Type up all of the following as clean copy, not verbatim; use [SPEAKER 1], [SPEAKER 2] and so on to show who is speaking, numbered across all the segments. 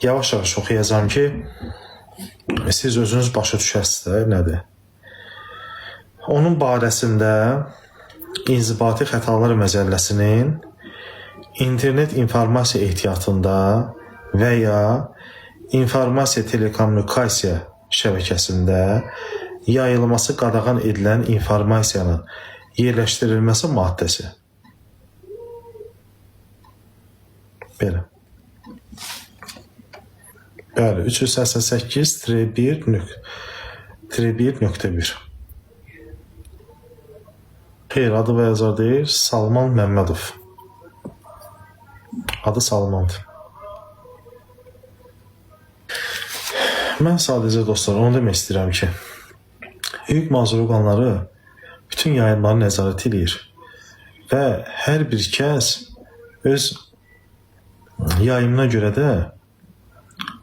[SPEAKER 1] yavaş-yavaş oxuyacağım ki, siz özünüz başa düşəsiniz də nədir. Onun barəsində İnzibati Xətalar Məcəlləsinin internet informasiya ehtiyatında və ya informasiya telekommunikasiya şəbəkəsində yayılması qadağan edilən informasiyanın yerləşdirilməsi maddəsi. Belə. Bəli, 388-1.1. Xeyr, adı və yazar deyil, Salman Məmmədov. Adı Salmandır. Mən sadəcə dostlar, onu demək istəyirəm ki, hüquq mühafizə orqanları bütün yayımları nəzarət edir və hər bir kəs öz yayımına görə də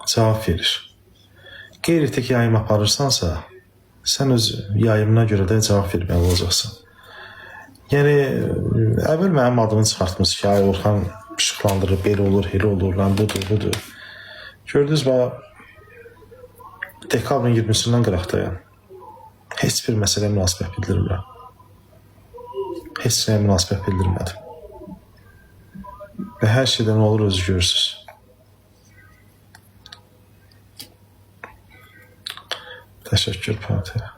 [SPEAKER 1] cavab verir. Qeyri-tek yayım aparırsansa, sən öz yayımına görə də cavab verməli olacaqsın. Yəni, əvvəl mənim adımı çıxartmış ki, ay Orxan işıqlandırır, belə olur, elə olur, lan budur. Gördünüz, dekabrın 20-sindən qıraqdayım. Heç bir məsələ münasibət bildirmirəm. Heç nəyə münasibət bildirmədim. Və hər şeydən olur, özü görürsünüz. Təşəkkür, Pantaya.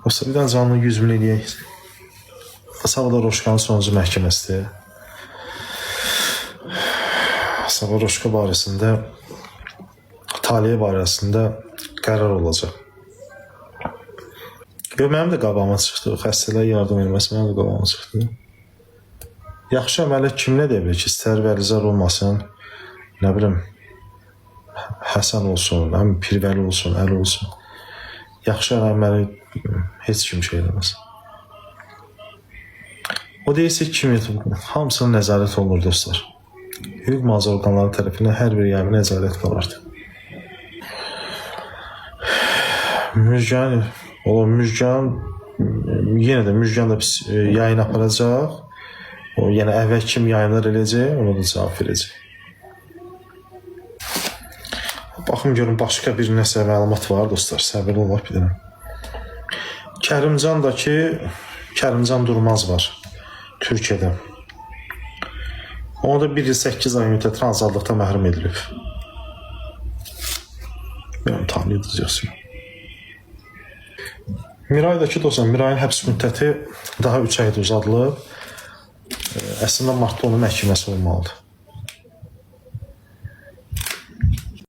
[SPEAKER 1] Yoxsa bir dənə canlı 100 min eləyək. Sabah Roşkanın sonuncu məhkəməsidir. Sabah Roşka barəsində, taliyə barəsində qərar olacaq. Mənim də qabağıma çıxdı. Xəstələrə yardım edilməsi mənim də qabağıma çıxdı. Yaxşı əməliyyat kim nə deyə bilir ki, istər Vəlizar olmasın, nə bilim, Həsən olsun, Pirvəli olsun, Əli olsun. Yaxşı əməliyyat heç kim şey edəməz. O deyilsə kimi, hamısının nəzarət olunur dostlar. Hüquq mühafizə orqanları tərəfindən hər bir yayımı nəzarət qalardı. Müjgan, yenə də Müjgan da yayın aparacaq. O, yəni əvvəl kim yayınlar eləyəcək, ona da cavab verəcək. Baxım görün, başqa bir nəsə məlumat var dostlar, səbirli olaq bir dənə. Kərimcan Durmaz var Türkiyədə. Onu da 1 il 8 ay müddət azadlıqda məhrum edilib. Bilməm, tanıyırdınız yoxsa. Miraydakı dostlar, Mirayın həbs müddəti daha 3 ayda uzadılıb. Əslində martda onun məhkəməsi olmalıdır.